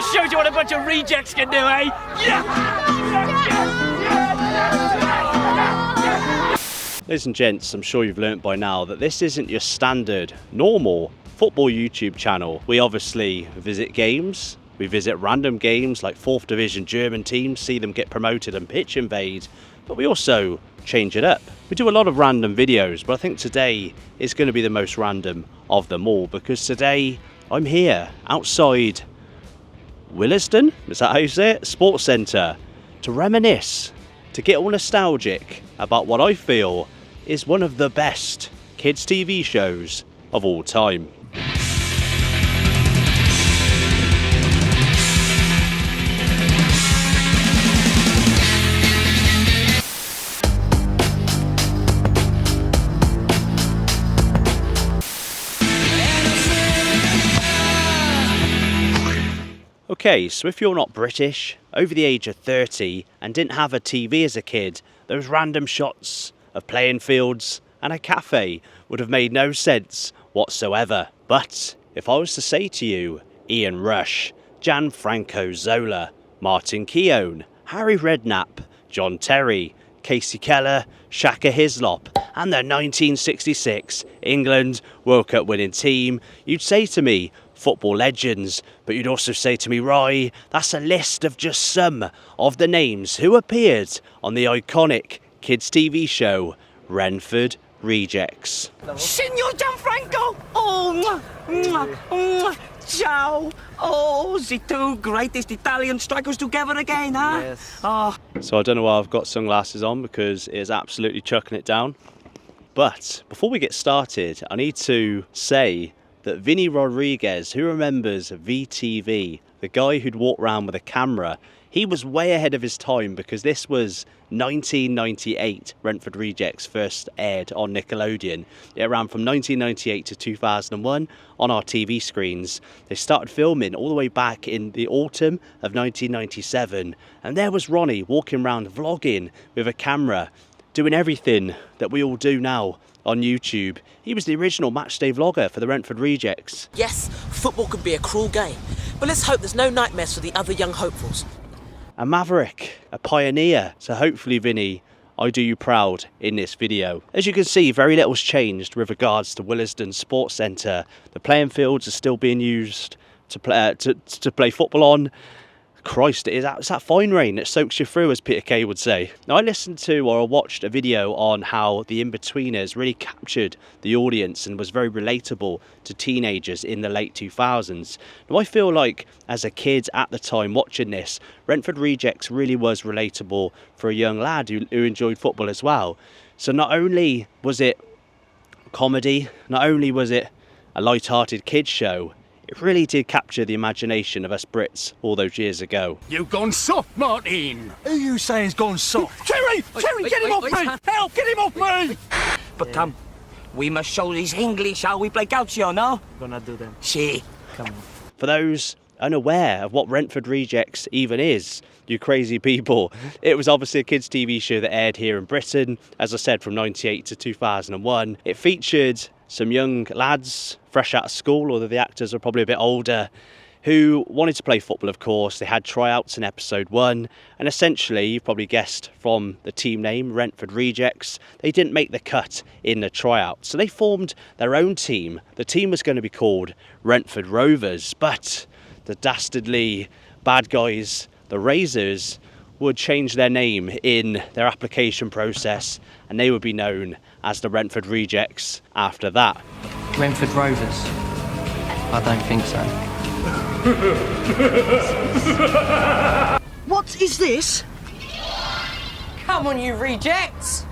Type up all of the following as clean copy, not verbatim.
just shows you what a bunch of rejects can do, eh? Ladies and gents, I'm sure you've learnt by now that this isn't your standard, normal football YouTube channel. We obviously visit games, we visit random games like 4th Division German teams, see them get promoted and pitch invade, but we also change it up. We do a lot of random videos, but I think today is going to be the most random of them all, because today I'm here outside Willesden, is that how you say it? Sports Centre, to reminisce, to get all nostalgic about what I feel is one of the best kids TV shows of all time. Okay, so if you're not British, over the age of 30 and didn't have a TV as a kid, those random shots of playing fields and a cafe would have made no sense whatsoever. But if I was to say to you, Ian Rush, Gianfranco Zola, Martin Keown, Harry Redknapp, John Terry, Casey Keller, Shaka Hislop and the 1966 England World Cup winning team, you'd say to me, football legends, but you'd also say to me, Roy, that's a list of just some of the names who appeared on the iconic kids TV show Renford Rejects. Signor Gianfranco! Oh, mwah, mwah, ciao! Oh, the two greatest Italian strikers together again, huh? Yes. Oh. So I don't know why I've got sunglasses on, because it is absolutely chucking it down. But before we get started, I need to say that Vinny Rodriguez, who remembers VTV, the guy who'd walk around with a camera, he was way ahead of his time, because this was 1998. Renford Rejects first aired on Nickelodeon. It ran from 1998 to 2001 on our TV screens. They started filming all the way back in the autumn of 1997, and there was Ronnie walking around vlogging with a camera, doing everything that we all do now on YouTube. He was the original matchday vlogger for the Renford Rejects. Yes, football can be a cruel game, but let's hope there's no nightmares for the other young hopefuls. A maverick, a pioneer, so hopefully, Vinny, I do you proud in this video. As you can see, very little's changed with regards to Willesden Sports Centre. The playing fields are still being used to play football on. Christ, it's that fine rain that soaks you through, as Peter Kay would say. Now, I listened to, or I watched a video on how the In-Betweeners really captured the audience and was very relatable to teenagers in the late 2000s. Now, I feel like, as a kid at the time watching this, Renford Rejects really was relatable for a young lad who enjoyed football as well. So not only was it comedy, not only was it a light-hearted kids show, it really did capture the imagination of us Brits all those years ago. You've gone soft, Martin. Who you saying's gone soft? Terry! Terry, get him off me! Help, get him off me! But come, we must show these English how we play calcio, no? Gonna do them. See. Come on. For those unaware of what Renford Rejects even is, you crazy people, it was obviously a kids TV show that aired here in Britain, as I said, from 98 to 2001. It featured some young lads fresh out of school, although the actors are probably a bit older, who wanted to play football, of course. They had tryouts in episode 1, and essentially, you've probably guessed from the team name, Renford Rejects, they didn't make the cut in the tryout. So they formed their own team. The team was going to be called Renford Rovers, but the dastardly bad guys, the Razors, would change their name in their application process, and they would be known as the Renford Rejects after that. Renford Rovers? I don't think so. What is this? Come on, you rejects!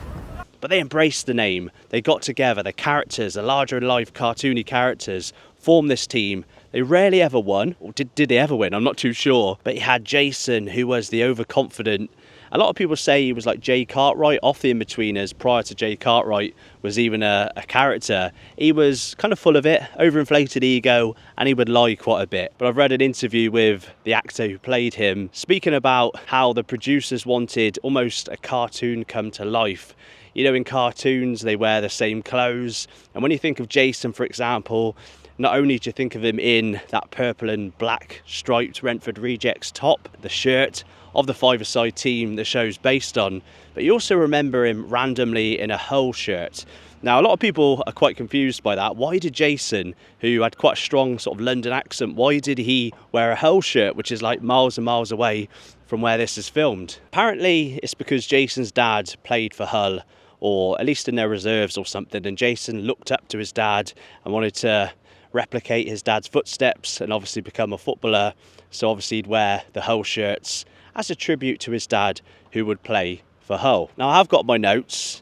But they embraced the name. They got together, the characters, the larger-in-life cartoony characters, formed this team. They rarely ever won, or did they ever win? I'm not too sure. But you had Jason, who was the overconfident. A lot of people say he was like Jay Cartwright off the In-Betweeners, prior to Jay Cartwright was even a character. He was kind of full of it, overinflated ego, and he would lie quite a bit. But I've read an interview with the actor who played him, speaking about how the producers wanted almost a cartoon come to life. You know, in cartoons, they wear the same clothes. And when you think of Jason, for example, Not only do you think of him in that purple and black striped Renford Rejects top, the shirt of the five-a-side team the show's based on, but you also remember him randomly in a Hull shirt. Now, a lot of people are quite confused by that. Why did Jason, who had quite a strong sort of London accent, why did he wear a Hull shirt, which is like miles and miles away from where this is filmed? Apparently, it's because Jason's dad played for Hull, or at least in their reserves or something, and Jason looked up to his dad and wanted to replicate his dad's footsteps and obviously become a footballer. So obviously he'd wear the Hull shirts as a tribute to his dad, who would play for Hull. Now, I've got my notes.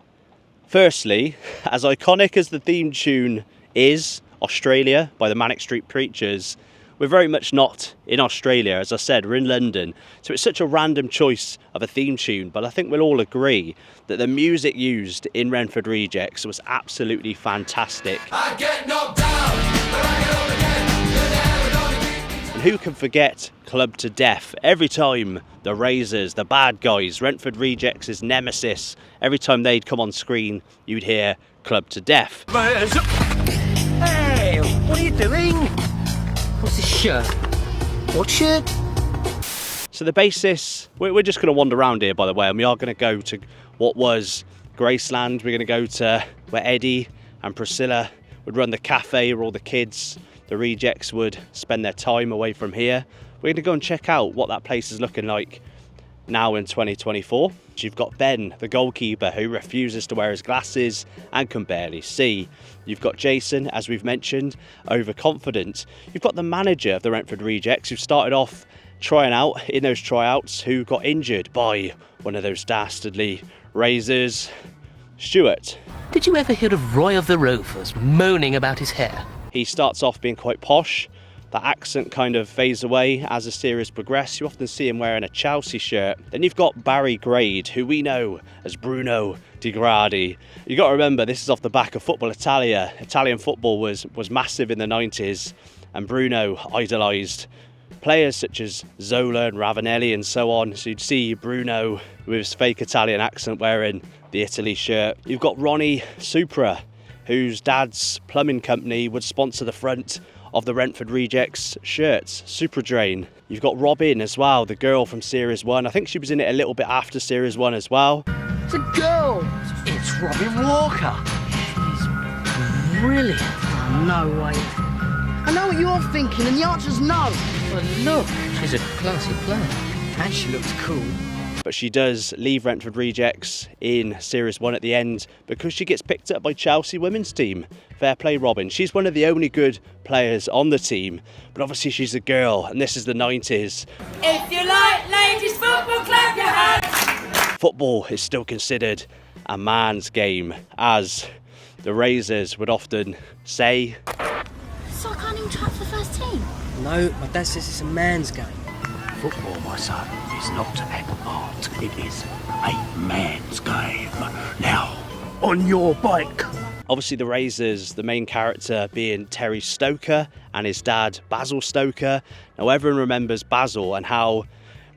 Firstly, as iconic as the theme tune is, Australia by the Manic Street Preachers, we're very much not in Australia. As I said, we're in London. So it's such a random choice of a theme tune, but I think we'll all agree that the music used in Renford Rejects was absolutely fantastic. I get knocked down, but I get up again. And who can forget Club to Death? Every time the Razors, the bad guys, Renford Rejects' nemesis, every time they'd come on screen, you'd hear Club to Death. Hey, what are you doing? What's this shirt? What shirt? So the basis, we're just going to wander around here, by the way, and we are going to go to what was Graceland. We're going to go to where Eddie and Priscilla would run the cafe where all the kids, the Rejects, would spend their time away from here. We're going to go and check out what that place is looking like now in 2024. You've got Ben, the goalkeeper, who refuses to wear his glasses and can barely see. You've got Jason, as we've mentioned, overconfident. You've got the manager of the Renford Rejects, who started off trying out in those tryouts, who got injured by one of those dastardly Razors, Stuart. Did you ever hear of Roy of the Rovers moaning about his hair? He starts off being quite posh. That accent kind of fades away as the series progresses. You often see him wearing a Chelsea shirt. Then you've got Barry Grade, who we know as Bruno Di Gradi. You've got to remember, this is off the back of Football Italia. Italian football was massive in the 90s, and Bruno idolised players such as Zola and Ravanelli and so on. So you'd see Bruno with his fake Italian accent wearing the Italy shirt. You've got Ronnie Supra, whose dad's plumbing company would sponsor the front of the Renford Rejects shirts, Supra Drain. You've got Robin as well, the girl from Series 1. I think she was in it a little bit after Series 1 as well. It's a girl! It's Robin Walker! She's brilliant! Oh, no way. I know what you're thinking, and the answer's no. Well, look, she's a classy player. And she looks cool. But she does leave Renford Rejects in Series 1 at the end because she gets picked up by Chelsea women's team. Fair play, Robin. She's one of the only good players on the team, but obviously she's a girl, and this is the 90s. If you like ladies football, clap your hands. Football is still considered a man's game, as the Razors would often say. So I can't even try for the first team? No, my dad says it's a man's game. Football, my son, is not an art. It is a man's game. Now, on your bike. Obviously the Razors, the main character being Terry Stoker and his dad Basil Stoker. Now everyone remembers Basil and how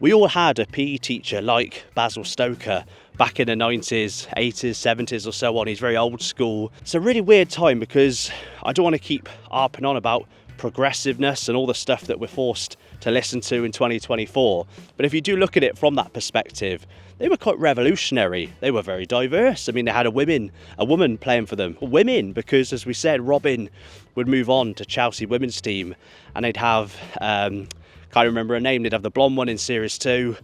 we all had a PE teacher like Basil Stoker back in the 90s, 80s, 70s or so on. He's very old school. It's a really weird time because I don't want to keep harping on about progressiveness and all the stuff that we're forced to listen to in 2024. But if you do look at it from that perspective, they were quite revolutionary. They were very diverse. I mean, they had a woman playing for them. Women, because as we said, Robin would move on to Chelsea women's team, and they'd have, can't remember her name, they'd have the blonde one in Series 2,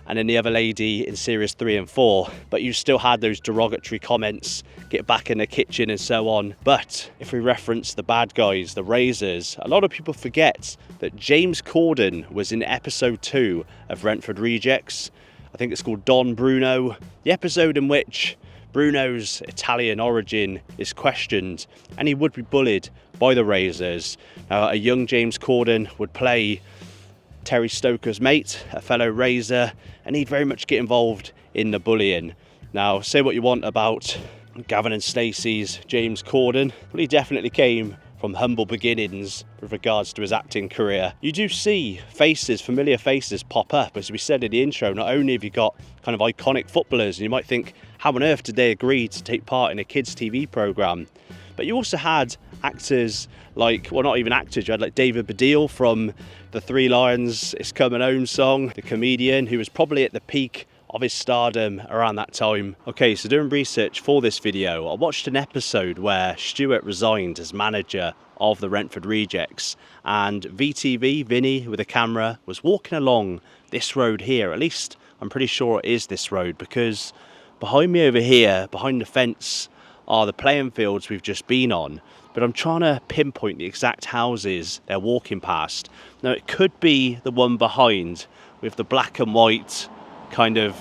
and then the other lady in Series 3 and 4. But you still had those derogatory comments, get back in the kitchen and so on. But if we reference the bad guys, the Razors, a lot of people forget that James Corden was in episode 2 of Renford Rejects. I think it's called Don Bruno, the episode in which Bruno's Italian origin is questioned and he would be bullied by the Razors. A young James Corden would play Terry Stoker's mate, a fellow Razor, and he'd very much get involved in the bullying. Now, say what you want about Gavin and Stacey's James Corden, but he definitely came from humble beginnings with regards to his acting career. You do see faces, familiar faces pop up. As we said in the intro, not only have you got kind of iconic footballers, and you might think, how on earth did they agree to take part in a kids' TV programme? But you also had actors like, well, not even actors, you had like David Baddiel from the Three Lions It's Coming Home song, the comedian who was probably at the peak of his stardom around that time. Okay, so doing research for this video, I watched an episode where Stuart resigned as manager of the Renford Rejects, and VTV, Vinny with a camera, was walking along this road here. At least I'm pretty sure it is this road, because behind me over here, behind the fence, are the playing fields we've just been on. But I'm trying to pinpoint the exact houses they're walking past. Now it could be the one behind with the black and white kind of,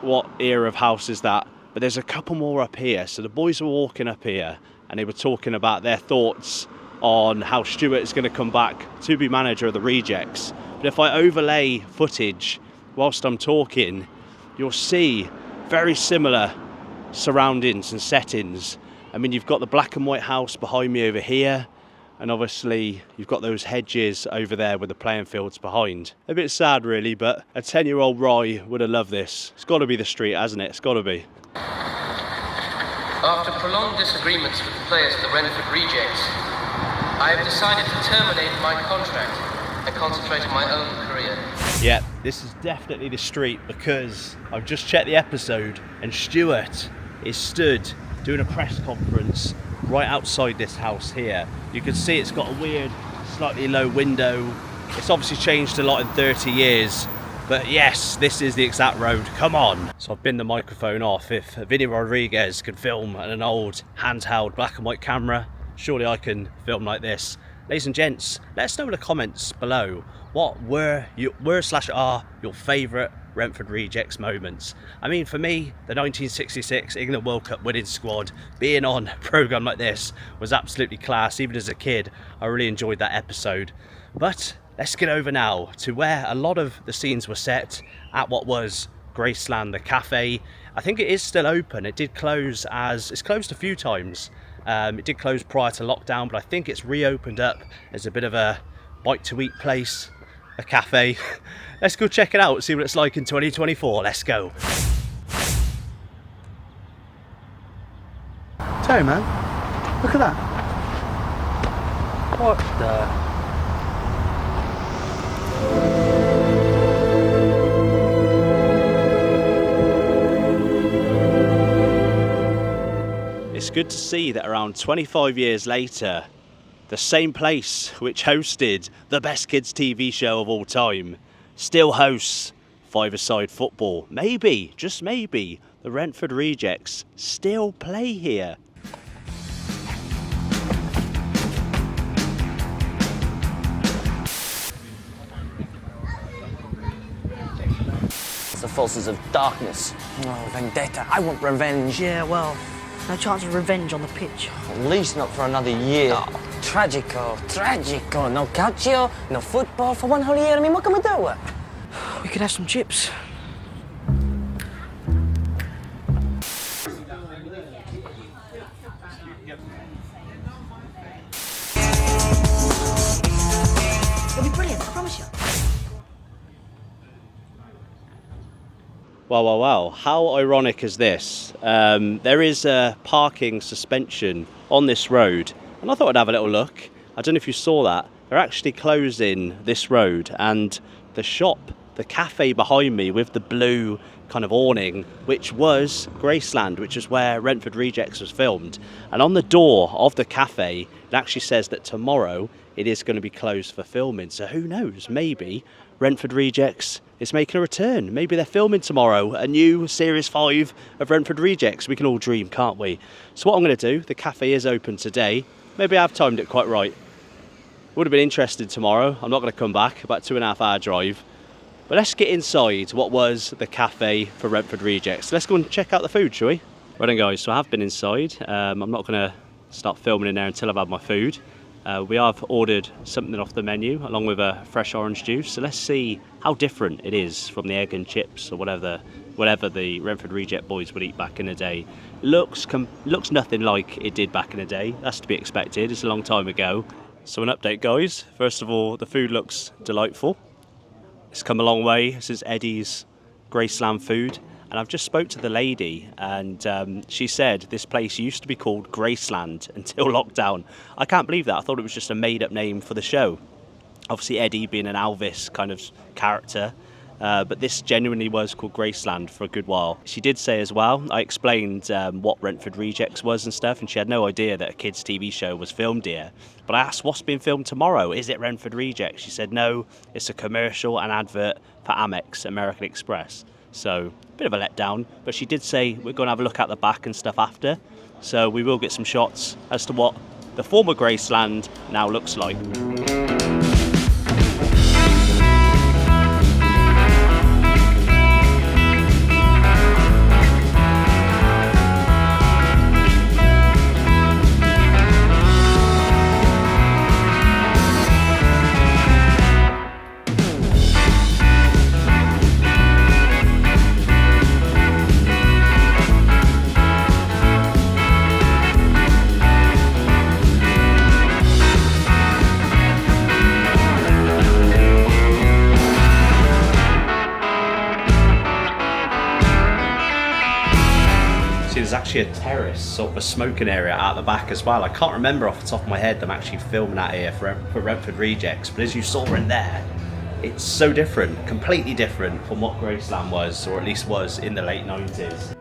what era of house is that? But there's a couple more up here. So the boys were walking up here and they were talking about their thoughts on how Stuart is going to come back to be manager of the Rejects. But if I overlay footage whilst I'm talking, you'll see very similar surroundings and settings. I mean, you've got the black and white house behind me over here, and obviously you've got those hedges over there with the playing fields behind. A bit sad really, but a 10-year-old Roy would have loved this. It's got to be the street, hasn't it? It's got to be. After prolonged disagreements with the players of the Renford Rejects, I have decided to terminate my contract and concentrate on my own career. Yeah, this is definitely the street, because I've just checked the episode and Stuart is stood doing a press conference right outside this house here. You can see it's got a weird, slightly low window. It's obviously changed a lot in 30 years, but yes, this is the exact road. Come on. So I've binned the microphone off. If Vinny Rodriguez can film on an old handheld black and white camera, surely I can film like this. Ladies and gents, let us know in the comments below what were /are your favourite Renford Rejects moments. I mean, for me, the 1966 England World Cup winning squad being on a programme like this was absolutely class. Even as a kid, I really enjoyed that episode. But let's get over now to where a lot of the scenes were set at what was Graceland, the cafe. I think it is still open. It did close it's closed a few times. It did close prior to lockdown, but I think it's reopened up as a bit of a bite-to-eat place, a cafe. Let's go check it out, see what it's like in 2024. Let's go. Terry, man, look at that. What the? It's good to see that around 25 years later, the same place which hosted the best kids TV show of all time still hosts five-a-side football. Maybe, just maybe, the Renford Rejects still play here. The forces of darkness. Oh, vendetta. I want revenge. Yeah, well, no chance of revenge on the pitch. At least not for another year. Oh, tragico, tragico. No calcio, no football for one whole year. I mean, what can we do? We could have some chips. It'll be brilliant, I promise you. Wow. How ironic is this? There is a parking suspension on this road, and I thought I'd have a little look. I don't know if you saw that. They're actually closing this road, and the shop, the cafe behind me with the blue kind of awning, which was Graceland, which is where Renford Rejects was filmed. And on the door of the cafe, it actually says that tomorrow it is going to be closed for filming. So who knows, maybe Renford Rejects is making a return. Maybe they're filming tomorrow a new Series 5 of Renford Rejects. We can all dream, can't we? So what I'm going to do, the cafe is open today. Maybe I've timed it quite right. Would have been interested tomorrow. I'm not going to come back, about 2.5 hour drive. But let's get inside what was the cafe for Renford Rejects. Let's go and check out the food, shall we? Right then guys, so I have been inside. I'm not going to start filming in there until I've had my food. We have ordered something off the menu along with a fresh orange juice. So let's see how different it is from the egg and chips or whatever the Renford Reject boys would eat back in the day. Looks nothing like it did back in the day. That's to be expected. It's a long time ago. So an update, guys. First of all, the food looks delightful. It's come a long way since Eddie's Graceland food. And I've just spoke to the lady, and she said this place used to be called Graceland until lockdown. I can't believe that. I thought it was just a made-up name for the show. Obviously Eddie being an Elvis kind of character, but this genuinely was called Graceland for a good while. She did say as well, I explained what Renford Rejects was and stuff, and she had no idea that a kids' TV show was filmed here. But I asked, what's being filmed tomorrow? Is it Renford Rejects? She said, no, it's a commercial and advert for Amex, American Express. So, a bit of a letdown, but she did say we're going to have a look at the back and stuff after. So we will get some shots as to what the former Graceland now looks like. There's actually a terrace, sort of a smoking area at the back as well. I can't remember off the top of my head them actually filming that here for Renford Rejects, but as you saw in there, it's so different, completely different from what Graceland was, or at least was in the late 90s.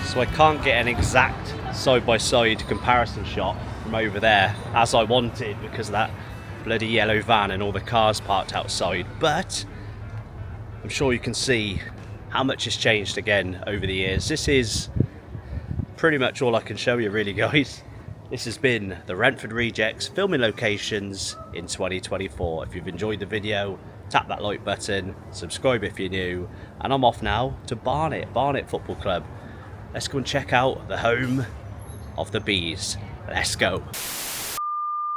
So I can't get an exact side-by-side comparison shot from over there as I wanted because of that bloody yellow van and all the cars parked outside, but I'm sure you can see how much has changed again over the years. This is pretty much all I can show you really, guys. This has been the Renford Rejects filming locations in 2024. If you've enjoyed the video, tap that like button, subscribe if you're new, and I'm off now to Barnet Football Club. Let's go and check out the home of the Bees. Let's go.